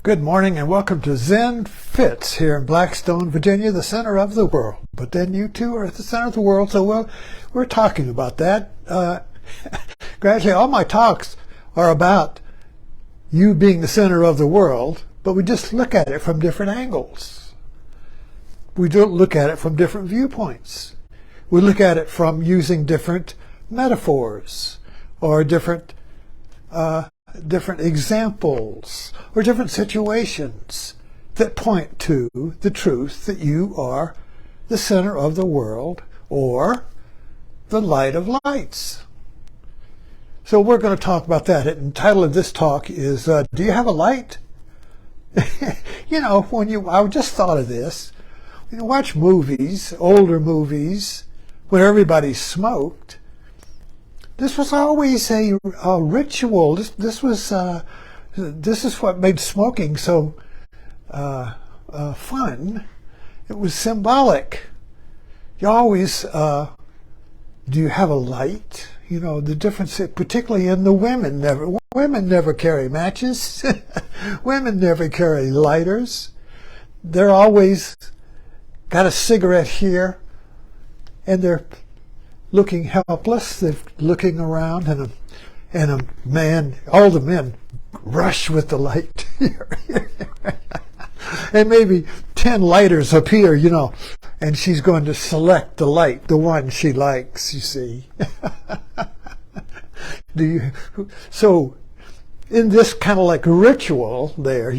Good morning and welcome to Zen Fits here in Blackstone, Virginia, the center of the world. But then you too are at the center of the world, so we're talking about that. Gradually, all my talks are about you being the center of the world, but we just look at it from different angles. We don't look at it from different viewpoints. We look at it from using different metaphors or different examples or different situations that point to the truth that you are the center of the world or the light of lights. So we're going to talk about that. The title of this talk is, do you have a light? I just thought of this. When you watch movies, older movies, where everybody smoked, this was always a ritual. This is what made smoking so fun. It was symbolic. You always, do you have a light? You know, the difference, particularly in the women never carry matches. Women never carry lighters. They're always got a cigarette here, and they're looking helpless. They're looking around, and a man, all the men rush with the light. And maybe 10 lighters appear, and she's going to select the light, the one she likes, you see. So in this kind of like ritual there,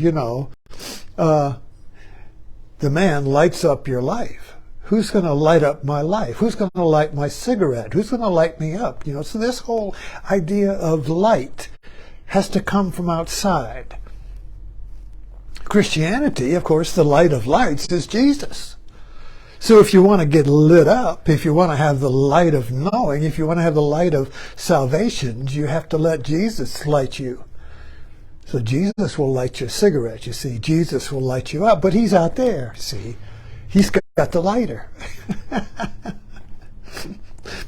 the man lights up your life. Who's going to light up my life? Who's going to light my cigarette? Who's going to light me up? So this whole idea of light has to come from outside. Christianity, of course, the light of lights is Jesus. So if you want to get lit up, if you want to have the light of knowing, if you want to have the light of salvation, you have to let Jesus light you. So Jesus will light your cigarette, you see. Jesus will light you up, but he's out there, see. He's got the lighter.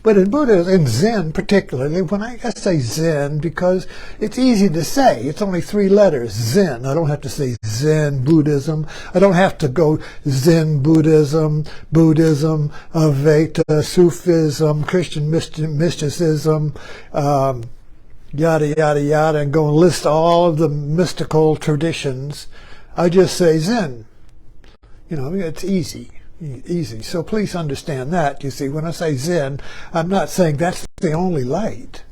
But in Buddhism, in Zen particularly, when I say Zen, because it's easy to say, it's only 3 letters, Zen. I don't have to say Zen Buddhism. I don't have to go Zen Buddhism, Advaita, Sufism, Christian mysticism, yada, yada, yada, and go and list all of the mystical traditions. I just say Zen. It's easy. So please understand that. You see, when I say Zen, I'm not saying that's the only light.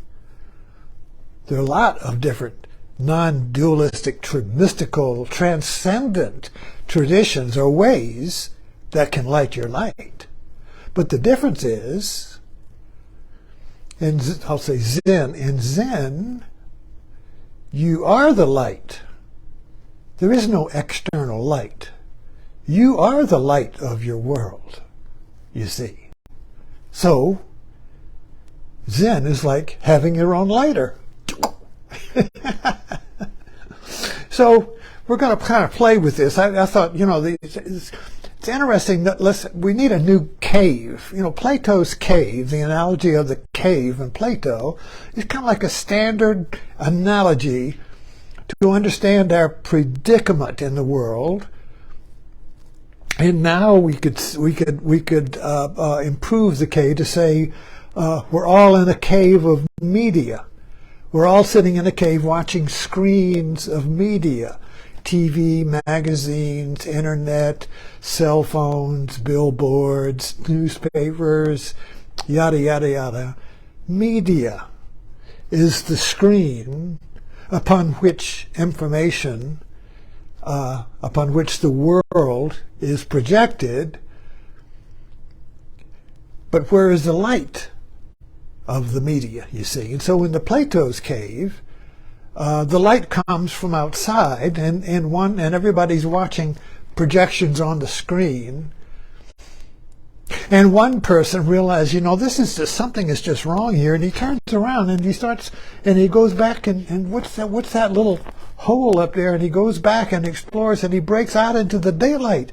There are a lot of different non-dualistic, mystical, transcendent traditions or ways that can light your light. But the difference is, I'll say Zen, in Zen, you are the light. There is no external light. You are the light of your world, you see. So, Zen is like having your own lighter. So, we're going to kind of play with this. I thought, it's interesting that we need a new cave. Plato's cave, the analogy of the cave in Plato, is kind of like a standard analogy to understand our predicament in the world. And now we could improve the cave to say we're all in a cave of media. We're all sitting in a cave watching screens of media, TV, magazines, internet, cell phones, billboards, newspapers, yada, yada, yada. Media is the screen upon which information, upon which the world is projected, but where is the light of the media, you see? And so in the Plato's cave, the light comes from outside, and everybody's watching projections on the screen. And one person realized, this is just something is just wrong here, and he turns around and he goes back and what's that little hole up there? And he goes back and explores, and he breaks out into the daylight,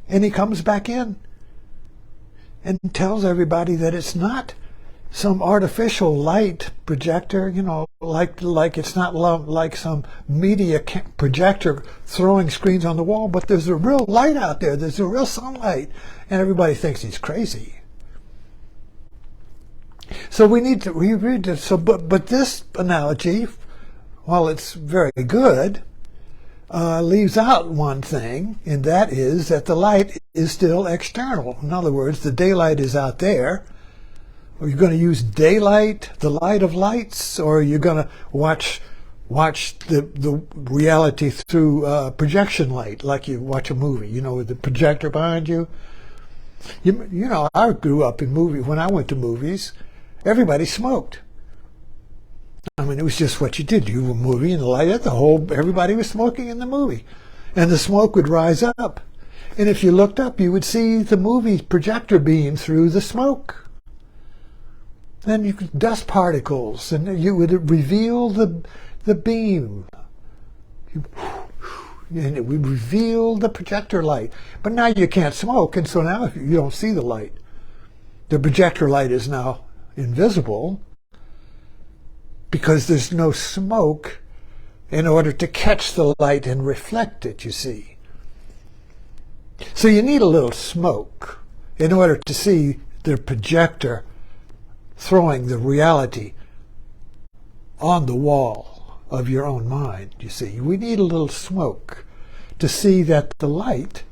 and he comes back in and tells everybody that it's not some artificial light projector, you know, like it's not like some media projector throwing screens on the wall, but there's a real light out there. There's a real sunlight, and everybody thinks he's crazy. So we need to reread this. So, but this analogy, while it's very good, leaves out one thing, and that is that the light is still external. In other words, the daylight is out there. Are you going to use daylight, the light of lights, or are you going to watch the reality through projection light, like you watch a movie, you know, with the projector behind you? You know, I grew up in movies. When I went to movies, everybody smoked. I mean, it was just what you did. You were movie and the light at everybody was smoking in the movie. And the smoke would rise up. And if you looked up, you would see the movie projector beam through the smoke. Then you could dust particles, and you would reveal the beam. And it would reveal the projector light. But now you can't smoke, and so now you don't see the light. The projector light is now invisible because there's no smoke in order to catch the light and reflect it, you see. So you need a little smoke in order to see the projector throwing the reality on the wall of your own mind, you see. We need a little smoke to see that the light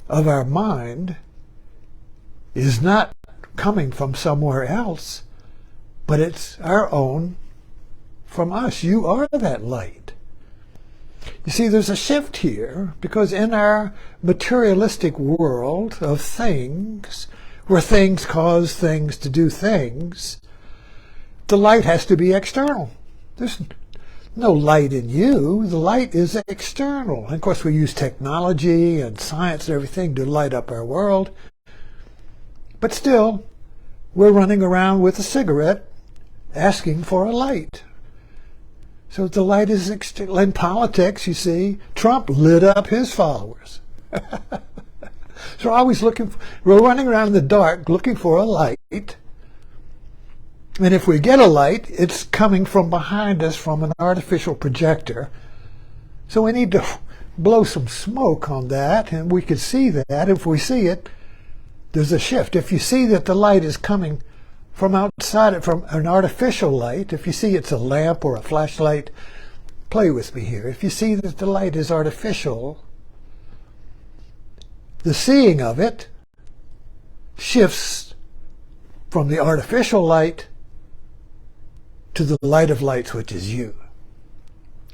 of our mind is not coming from somewhere else, but it's our own from us. You are that light. You see, there's a shift here because in our materialistic world of things, where things cause things to do things, the light has to be external. There's no light in you. The light is external. And of course, we use technology and science and everything to light up our world. But still, we're running around with a cigarette asking for a light. So the light is external. In politics, you see, Trump lit up his followers. So we're running around in the dark looking for a light. And if we get a light, it's coming from behind us from an artificial projector. So we need to blow some smoke on that, and we can see that. If we see it, there's a shift. If you see that the light is coming from outside, from an artificial light, if you see it's a lamp or a flashlight, play with me here. If you see that the light is artificial, the seeing of it shifts from the artificial light to the light of lights, which is you.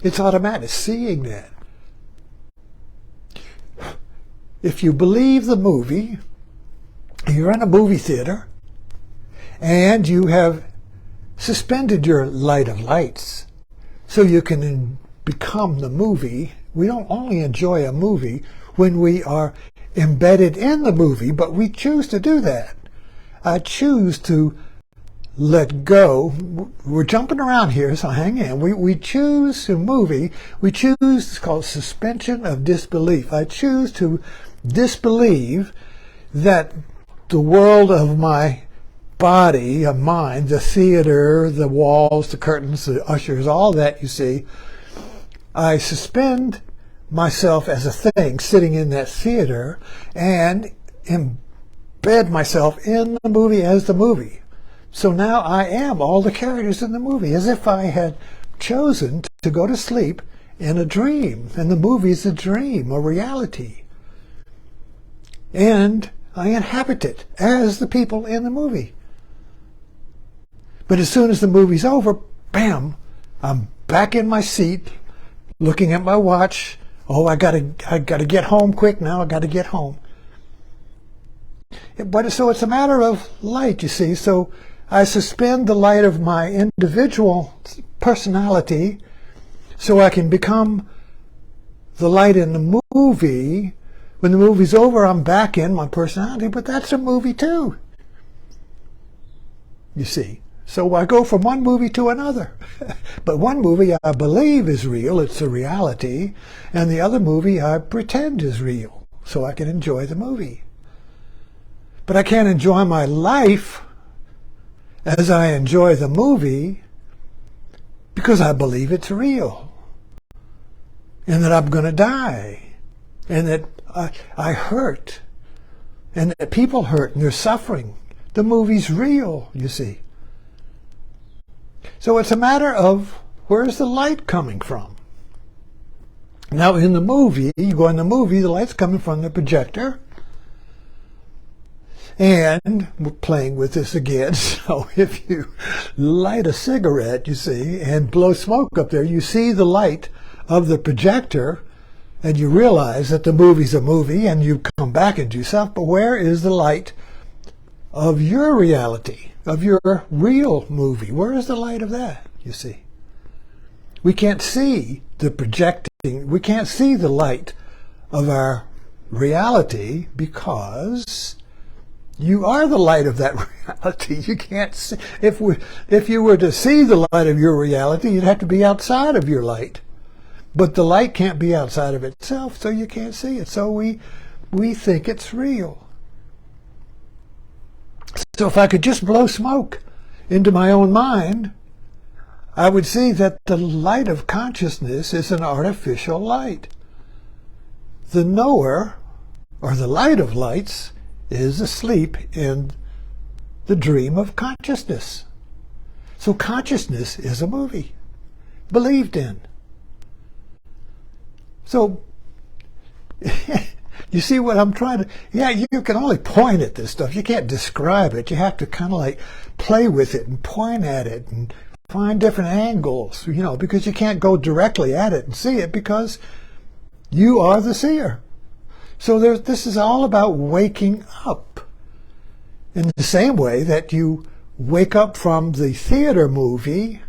It's automatic, seeing that. If you believe the movie, you're in a movie theater, and you have suspended your light of lights so you can become the movie. We don't only enjoy a movie when we are embedded in the movie, but we choose to do that. I choose to let go. We're jumping around here, so hang in. We choose a movie. We choose, it's called suspension of disbelief. I choose to disbelieve that the world of my body, of mind, the theater, the walls, the curtains, the ushers, all that you see, I suspend myself as a thing sitting in that theater and embed myself in the movie as the movie. So now I am all the characters in the movie, as if I had chosen to go to sleep in a dream. And the movie is a dream, a reality. And I inhabit it as the people in the movie. But as soon as the movie's over, bam, I'm back in my seat, looking at my watch. Oh, I gotta get home quick now. I gotta get home. But so it's a matter of light, you see. So I suspend the light of my individual personality so I can become the light in the movie. When the movie's over, I'm back in my personality, but that's a movie too, you see. So I go from one movie to another. But one movie I believe is real, it's a reality, and the other movie I pretend is real, so I can enjoy the movie. But I can't enjoy my life as I enjoy the movie because I believe it's real and that I'm going to die and that I hurt and that people hurt and they're suffering. The movie's real, you see. So it's a matter of where's the light coming from? Now in the movie, you go in the movie, the light's coming from the projector. And we're playing with this again. So if you light a cigarette, you see, and blow smoke up there, you see the light of the projector and you realize that the movie's a movie and you come back into yourself. But where is the light of your reality, of your real movie? Where is the light of that, you see? We can't see the projecting, we can't see the light of our reality because you are the light of that reality. You can't see. If you were to see the light of your reality, you'd have to be outside of your light. But the light can't be outside of itself, so you can't see it. So we think it's real. So if I could just blow smoke into my own mind, I would see that the light of consciousness is an artificial light. The knower, or the light of lights, is asleep in the dream of consciousness. So consciousness is a movie, believed in. So, you see what I'm trying to... Yeah, you can only point at this stuff. You can't describe it. You have to kind of like play with it and point at it and find different angles, you know, because you can't go directly at it and see it because you are the seer. So this is all about waking up in the same way that you wake up from the theater movie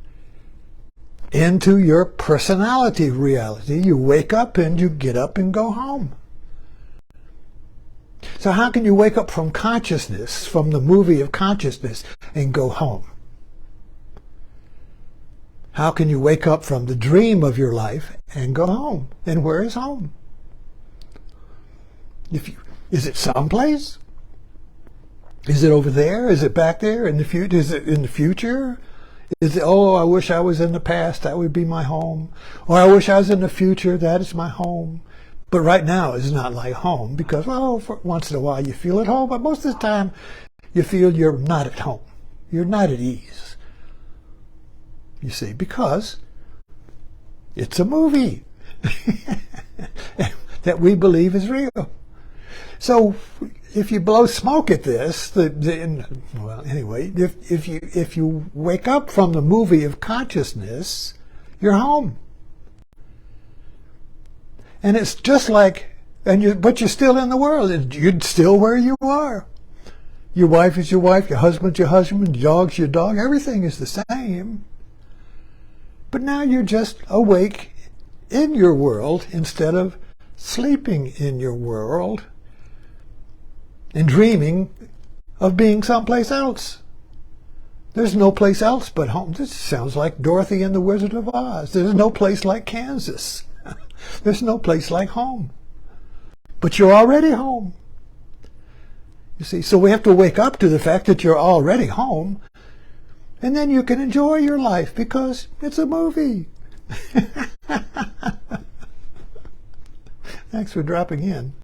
into your personality reality. You wake up and you get up and go home. So how can you wake up from consciousness, from the movie of consciousness, and go home? How can you wake up from the dream of your life and go home? And where is home? Is it someplace? Is it over there? Is it back there in the future? Is it in the future? Is it, oh, I wish I was in the past, that would be my home. Or I wish I was in the future, that is my home. But right now it's not like home because, well, for once in a while you feel at home, but most of the time you feel you're not at home. You're not at ease. You see, because it's a movie that we believe is real. So if you blow smoke at this, well, anyway, if you wake up from the movie of consciousness, you're home. And it's just like, but you're still in the world. You're still where you are. Your wife is your wife, your husband's your husband, your dog's your dog. Everything is the same. But now you're just awake in your world instead of sleeping in your world and dreaming of being someplace else. There's no place else but home. This sounds like Dorothy and the Wizard of Oz. There's no place like Kansas. There's no place like home. But you're already home. You see, so we have to wake up to the fact that you're already home, and then you can enjoy your life because it's a movie. Thanks for dropping in.